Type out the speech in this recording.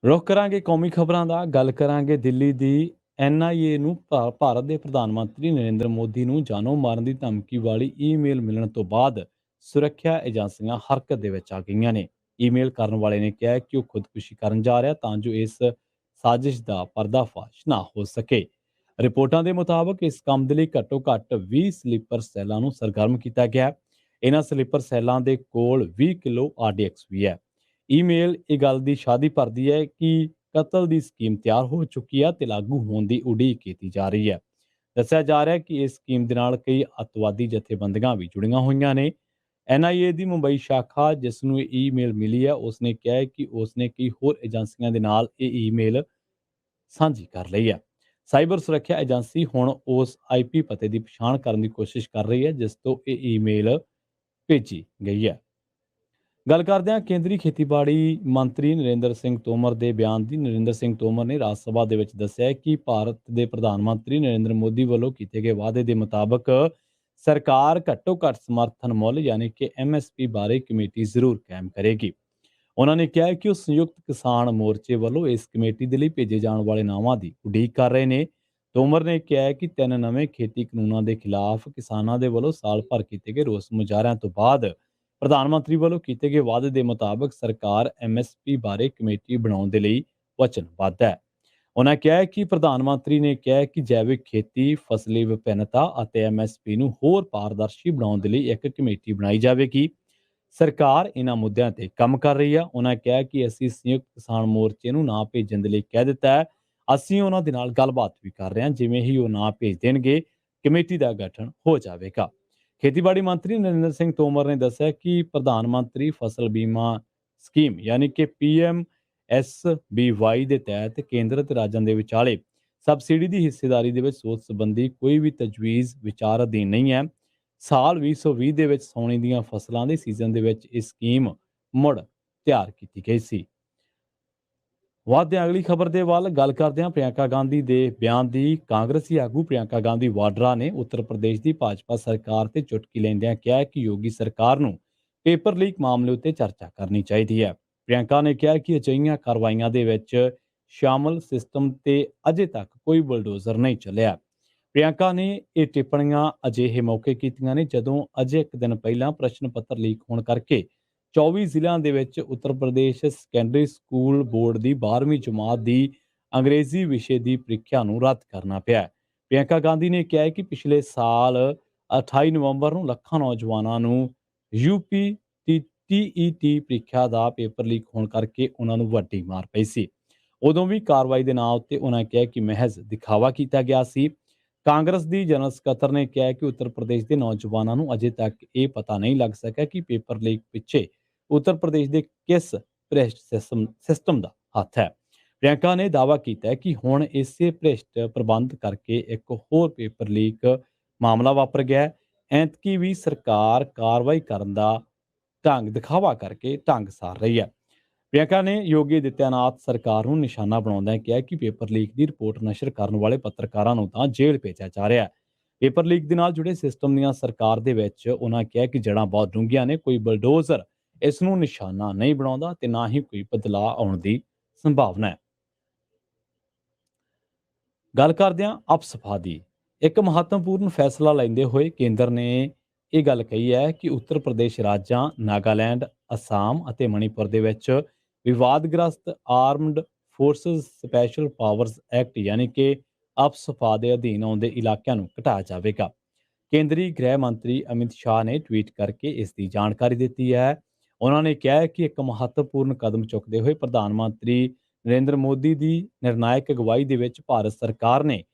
रुख करांगे कौमी खबरां दा गल करांगे दिल्ली दी NIA ਨੂੰ ਭਾਰਤ ਦੇ ਪ੍ਰਧਾਨ ਮੰਤਰੀ ਨਰਿੰਦਰ ਮੋਦੀ ਨੂੰ ਜਾਨੋਂ ਮਾਰਨ ਦੀ ਧਮਕੀ ਵਾਲੀ ਈਮੇਲ ਮਿਲਣ ਤੋਂ ਬਾਅਦ ਸੁਰੱਖਿਆ ਏਜੰਸੀਆਂ ਹਰਕਤ ਦੇ ਵਿੱਚ ਆ ਗਈਆਂ ਨੇ। ਈਮੇਲ ਕਰਨ ਵਾਲੇ ਨੇ ਕਿਹਾ ਕਿ ਉਹ ਖੁਦਕੁਸ਼ੀ ਕਰਨ ਜਾ ਰਿਹਾ ਤਾਂ ਜੋ ਇਸ ਸਾਜ਼ਿਸ਼ ਦਾ ਪਰਦਾਫਾਸ਼ ਨਾ ਹੋ ਸਕੇ। ਰਿਪੋਰਟਾਂ ਦੇ ਮੁਤਾਬਕ ਇਸ ਕੰਮ ਦੇ ਲਈ ਘੱਟੋ-ਘੱਟ 20 ਸਲੀਪਰ ਸੈੱਲਾਂ ਨੂੰ ਸਰਗਰਮ ਕੀਤਾ ਗਿਆ ਹੈ। ਇਹਨਾਂ ਸਲੀਪਰ ਸੈੱਲਾਂ ਦੇ ਕੋਲ 20 ਕਿਲੋ RDX ਵੀ ਹੈ। ਈਮੇਲ ਇਹ ਗੱਲ ਦੀ ਸ਼ਾਦੀ ਭਰਦੀ ਹੈ ਕਿ ਕਤਲ ਦੀ ਸਕੀਮ ਤਿਆਰ ਹੋ ਚੁੱਕੀ ਹੈ ਤੇ ਲਾਗੂ ਹੋਣ ਦੀ ਉਡੀਕ ਕੀਤੀ ਜਾ ਰਹੀ ਹੈ। ਦੱਸਿਆ ਜਾ ਰਿਹਾ ਹੈ ਕਿ ਇਸ ਸਕੀਮ ਦੇ ਨਾਲ ਕਈ ਅੱਤਵਾਦੀ ਜਥੇਬੰਦੀਆਂ ਵੀ ਜੁੜੀਆਂ ਹੋਈਆਂ ਨੇ। NIA ਦੀ ਮੁੰਬਈ ਸ਼ਾਖਾ ਜਿਸ ਨੂੰ ਇਹ ਈਮੇਲ ਮਿਲੀ ਹੈ ਉਸਨੇ ਕਿਹਾ ਹੈ ਕਿ ਉਸਨੇ ਕਈ ਹੋਰ ਏਜੰਸੀਆਂ ਦੇ ਨਾਲ ਇਹ ਈਮੇਲ ਸਾਂਝੀ ਕਰ ਲਈ ਹੈ। ਸਾਈਬਰ ਸੁਰੱਖਿਆ ਏਜੰਸੀ ਹੁਣ ਉਸ IP ਪਤੇ ਦੀ ਪਛਾਣ ਕਰਨ ਦੀ ਕੋਸ਼ਿਸ਼ ਕਰ ਰਹੀ ਹੈ ਜਿਸ ਤੋਂ ਇਹ ਈਮੇਲ ਭੇਜੀ ਗਈ ਹੈ। ਗੱਲ ਕਰਦੇ ਹਾਂ ਕੇਂਦਰੀ ਖੇਤੀਬਾੜੀ ਮੰਤਰੀ ਨਰਿੰਦਰ ਸਿੰਘ ਤੋਮਰ ਦੇ ਬਿਆਨ ਦੀ। ਨਰਿੰਦਰ ਸਿੰਘ ਤੋਮਰ ਨੇ ਰਾਜ ਸਭਾ ਦੇ ਵਿੱਚ ਦੱਸਿਆ ਹੈ ਕਿ ਭਾਰਤ ਦੇ ਪ੍ਰਧਾਨ ਮੰਤਰੀ ਨਰਿੰਦਰ ਮੋਦੀ ਵੱਲੋਂ ਕੀਤੇ ਗਏ ਵਾਅਦੇ ਦੇ ਮੁਤਾਬਕ ਸਰਕਾਰ ਘੱਟੋ ਘੱਟ ਸਮਰਥਨ ਮੁੱਲ ਯਾਨੀ ਕਿ MSP ਬਾਰੇ ਕਮੇਟੀ ਜ਼ਰੂਰ ਕਾਇਮ ਕਰੇਗੀ। ਉਹਨਾਂ ਨੇ ਕਿਹਾ ਹੈ ਕਿ ਉਹ ਸੰਯੁਕਤ ਕਿਸਾਨ ਮੋਰਚੇ ਵੱਲੋਂ ਇਸ ਕਮੇਟੀ ਦੇ ਲਈ ਭੇਜੇ ਜਾਣ ਵਾਲੇ ਨਾਵਾਂ ਦੀ ਉਡੀਕ ਕਰ ਰਹੇ ਨੇ। ਤੋਮਰ ਨੇ ਕਿਹਾ ਹੈ ਕਿ 3 ਨਵੇਂ ਖੇਤੀ ਕਾਨੂੰਨਾਂ ਦੇ ਖਿਲਾਫ ਕਿਸਾਨਾਂ ਦੇ ਵੱਲੋਂ ਸਾਲ ਭਰ ਕੀਤੇ ਗਏ ਰੋਸ ਮੁਜ਼ਾਹਰਿਆਂ ਤੋਂ ਬਾਅਦ ਪ੍ਰਧਾਨ ਮੰਤਰੀ ਵੱਲੋਂ ਕੀਤੇ ਗਏ ਵਾਅਦੇ ਦੇ ਮੁਤਾਬਕ ਸਰਕਾਰ MSP ਬਾਰੇ ਕਮੇਟੀ ਬਣਾਉਣ ਦੇ ਲਈ ਵਚਨਬੱਧ ਹੈ। ਉਹਨਾਂ ਕਿਹਾ ਹੈ ਕਿ ਪ੍ਰਧਾਨ ਮੰਤਰੀ ਨੇ ਕਿਹਾ ਹੈ ਕਿ ਜੈਵਿਕ ਖੇਤੀ, ਫਸਲੀ ਵਿਭਿੰਨਤਾ ਅਤੇ MSP ਨੂੰ ਹੋਰ ਪਾਰਦਰਸ਼ੀ ਬਣਾਉਣ ਦੇ ਲਈ ਇੱਕ ਕਮੇਟੀ ਬਣਾਈ ਜਾਵੇਗੀ। ਸਰਕਾਰ ਇਹਨਾਂ ਮੁੱਦਿਆਂ ਤੇ ਕੰਮ ਕਰ ਰਹੀ ਹੈ। ਉਹਨਾਂ ਕਿਹਾ ਕਿ ਅਸੀਂ ਸੰਯੁਕਤ ਕਿਸਾਨ ਮੋਰਚੇ ਨੂੰ ਨਾ ਭੇਜਣ ਦੇ ਲਈ ਕਹਿ ਦਿੱਤਾ ਹੈ। ਅਸੀਂ ਉਹਨਾਂ ਦੇ ਨਾਲ ਗੱਲਬਾਤ ਵੀ ਕਰ ਰਹੇ ਹਾਂ। ਜਿਵੇਂ ਹੀ ਉਹ ਨਾ ਭੇਜ ਦੇਣਗੇ ਕਮੇਟੀ ਦਾ ਗਠਨ ਹੋ ਜਾਵੇਗਾ। ਖੇਤੀਬਾੜੀ ਮੰਤਰੀ ਨਰਿੰਦਰ ਸਿੰਘ ਤੋਮਰ ਨੇ ਦੱਸਿਆ ਕਿ ਪ੍ਰਧਾਨ ਮੰਤਰੀ ਫਸਲ ਬੀਮਾ ਸਕੀਮ ਯਾਨੀ ਕਿ PMSBY ਦੇ ਤਹਿਤ ਕੇਂਦਰ ਅਤੇ ਰਾਜਾਂ ਦੇ ਵਿਚਾਲੇ ਸਬਸਿਡੀ ਦੀ ਹਿੱਸੇਦਾਰੀ ਦੇ ਵਿੱਚ ਸੋਧ ਸੰਬੰਧੀ ਕੋਈ ਵੀ ਤਜਵੀਜ਼ ਵਿਚਾਰ ਅਧੀਨ ਨਹੀਂ ਹੈ। ਸਾਲ 2020 ਦੇ ਵਿੱਚ ਸਾਉਣੀ ਦੀਆਂ ਫਸਲਾਂ ਦੇ ਸੀਜ਼ਨ ਦੇ ਵਿੱਚ ਇਹ ਸਕੀਮ ਮੁੜ ਤਿਆਰ ਕੀਤੀ ਗਈ ਸੀ। ਵਧਦੇ ਹਾਂ ਅਗਲੀ ਖਬਰ ਦੇ ਵੱਲ। ਗੱਲ ਕਰਦੇ ਹਾਂ ਪ੍ਰਿਯੰਕਾ ਗਾਂਧੀ ਦੇ ਬਿਆਨ ਦੀ। ਕਾਂਗਰਸੀ ਆਗੂ ਪ੍ਰਿਯੰਕਾ ਗਾਂਧੀ ਵਾਡਰਾ ਨੇ ਉੱਤਰ ਪ੍ਰਦੇਸ਼ ਦੀ ਭਾਜਪਾ ਸਰਕਾਰ ਤੇ ਚੁਟਕੀ ਲੈਂਦਿਆਂ ਕਿਹਾ ਕਿ ਯੋਗੀ ਸਰਕਾਰ ਨੂੰ ਪੇਪਰ ਲੀਕ ਮਾਮਲੇ ਉੱਤੇ ਚਰਚਾ ਕਰਨੀ ਚਾਹੀਦੀ ਹੈ। ਪ੍ਰਿਯੰਕਾ ਨੇ ਕਿਹਾ ਕਿ ਅਜਿਹੀਆਂ ਕਾਰਵਾਈਆਂ ਦੇ ਵਿੱਚ ਸ਼ਾਮਲ ਸਿਸਟਮ ਤੇ ਅਜੇ ਤੱਕ ਕੋਈ ਬੁਲਡੋਜ਼ਰ ਨਹੀਂ ਚੱਲਿਆ। ਪ੍ਰਿਯੰਕਾ ਨੇ ਇਹ ਟਿੱਪਣੀਆਂ ਅਜਿਹੇ ਮੌਕੇ ਕੀਤੀਆਂ ਨੇ ਜਦੋਂ ਅਜੇ ਇੱਕ ਦਿਨ ਪਹਿਲਾਂ ਪ੍ਰਸ਼ਨ ਪੱਤਰ ਲੀਕ ਹੋਣ ਕਰਕੇ 24 ਜ਼ਿਲ੍ਹਿਆਂ ਦੇ ਵਿੱਚ Uttar Pradesh secondary school board ਦੀ 12ਵੀਂ ਜਮਾਤ ਦੀ ਅੰਗਰੇਜ਼ੀ ਵਿਸ਼ੇ ਦੀ ਪ੍ਰੀਖਿਆ ਨੂੰ ਰੱਦ ਕਰਨਾ ਪਿਆ। ਪ੍ਰਿਯੰਕਾ ਗਾਂਧੀ ਨੇ ਕਿਹਾ ਹੈ ਕਿ ਪਿਛਲੇ ਸਾਲ 28 ਨਵੰਬਰ ਨੂੰ ਲੱਖਾਂ ਨੌਜਵਾਨਾਂ ਨੂੰ UP TET ਪ੍ਰੀਖਿਆ ਦਾ ਪੇਪਰ ਲੀਕ ਹੋਣ ਕਰਕੇ ਉਹਨਾਂ ਨੂੰ ਵੱਡੀ ਮਾਰ ਪਈ ਸੀ। ਉਦੋਂ ਵੀ ਕਾਰਵਾਈ ਦੇ ਨਾਂ ਉੱਤੇ ਉਹਨਾਂ ਕਿਹਾ ਕਿ ਮਹਿਜ਼ ਦਿਖਾਵਾ ਕੀਤਾ ਗਿਆ ਸੀ। ਕਾਂਗਰਸ ਦੀ ਜਨਰਲ ਸਕੱਤਰ ਨੇ ਕਿਹਾ ਕਿ ਉੱਤਰ ਪ੍ਰਦੇਸ਼ ਦੇ ਨੌਜਵਾਨਾਂ ਨੂੰ ਅਜੇ ਤੱਕ ਇਹ ਪਤਾ ਨਹੀਂ ਲੱਗ ਸਕਿਆ ਕਿ ਪੇਪਰ ਲੀਕ ਪਿੱਛੇ ਉੱਤਰ ਪ੍ਰਦੇਸ਼ ਦੇ ਕਿਸ ਭ੍ਰਿਸ਼ਟ ਸਿਸਟਮ ਦਾ ਹੱਥ ਹੈ। ਪ੍ਰਿਯੰਕਾ ਨੇ ਦਾਅਵਾ ਕੀਤਾ ਹੈ ਕਿ ਹੁਣ ਇਸੇ ਭ੍ਰਿਸ਼ਟ ਪ੍ਰਬੰਧ ਕਰਕੇ ਇੱਕ ਹੋਰ ਪੇਪਰ ਲੀਕ ਮਾਮਲਾ ਵਾਪਰ ਗਿਆ ਹੈ। ਐਤਕੀ ਵੀ ਸਰਕਾਰ ਕਾਰਵਾਈ ਕਰਨ ਦਾ ਦਿਖਾਵਾ ਕਰਕੇ ਢੰਗ ਸਾਰ ਰਹੀ ਹੈ। ਪ੍ਰਿਯੰਕਾ ਨੇ ਯੋਗੀ ਆਦਿੱਤਿਆਨਾਥ ਸਰਕਾਰ ਨੂੰ ਨਿਸ਼ਾਨਾ ਬਣਾਉਂਦਿਆਂ ਕਿਹਾ ਕਿ ਪੇਪਰ ਲੀਕ ਦੀ ਰਿਪੋਰਟ ਨਸ਼ਰ ਕਰਨ ਵਾਲੇ ਪੱਤਰਕਾਰਾਂ ਨੂੰ ਤਾਂ ਜੇਲ੍ਹ ਭੇਜਿਆ ਜਾ ਰਿਹਾ ਹੈ। ਪੇਪਰ ਲੀਕ ਦੇ ਨਾਲ ਜੁੜੇ ਸਿਸਟਮ ਦੀਆਂ ਸਰਕਾਰ ਦੇ ਵਿੱਚ ਉਹਨਾਂ ਕਿਹਾ ਕਿ ਜੜ੍ਹਾਂ ਬਹੁਤ ਡੂੰਘੀਆਂ ਨੇ। ਕੋਈ ਬਲਡੋਜ਼ਰ ਇਸ ਨੂੰ ਨਿਸ਼ਾਨਾ ਨਹੀਂ ਬਣਾਉਂਦਾ ਤੇ ਨਾ ਹੀ ਕੋਈ ਬਦਲਾਅ ਆਉਣ ਦੀ ਸੰਭਾਵਨਾ ਹੈ। ਗੱਲ ਕਰਦੇ ਹਾਂ ਅਪਸਫਾ ਦੀ। ਇੱਕ ਮਹੱਤਵਪੂਰਨ ਫੈਸਲਾ ਲੈਂਦੇ ਹੋਏ ਕੇਂਦਰ ਨੇ ਇਹ ਗੱਲ ਕਹੀ ਹੈ ਕਿ ਉੱਤਰ ਪ੍ਰਦੇਸ਼ ਰਾਜਾਂ ਨਾਗਾਲੈਂਡ, ਅਸਾਮ ਅਤੇ ਮਣੀਪੁਰ ਦੇ ਵਿੱਚ ਵਿਵਾਦਗ੍ਰਸਤ armed forces special powers act ਯਾਨੀ ਕਿ ਅਪਸਫਾ ਦੇ ਅਧੀਨ ਆਉਂਦੇ ਇਲਾਕਿਆਂ ਨੂੰ ਘਟਾਇਆ ਜਾਵੇਗਾ। ਕੇਂਦਰੀ ਗ੍ਰਹਿ ਮੰਤਰੀ ਅਮਿਤ ਸ਼ਾਹ ਨੇ ਟਵੀਟ ਕਰਕੇ ਇਸ ਦੀ ਜਾਣਕਾਰੀ ਦਿੱਤੀ ਹੈ। ਉਹਨਾਂ ਨੇ ਕਿਹਾ ਹੈ ਕਿ ਇੱਕ ਮਹੱਤਵਪੂਰਨ ਕਦਮ ਚੁੱਕਦੇ ਹੋਏ ਪ੍ਰਧਾਨ ਮੰਤਰੀ ਨਰਿੰਦਰ ਮੋਦੀ ਦੀ ਨਿਰਣਾਇਕ ਅਗਵਾਈ ਦੇ ਵਿੱਚ ਭਾਰਤ ਸਰਕਾਰ ਨੇ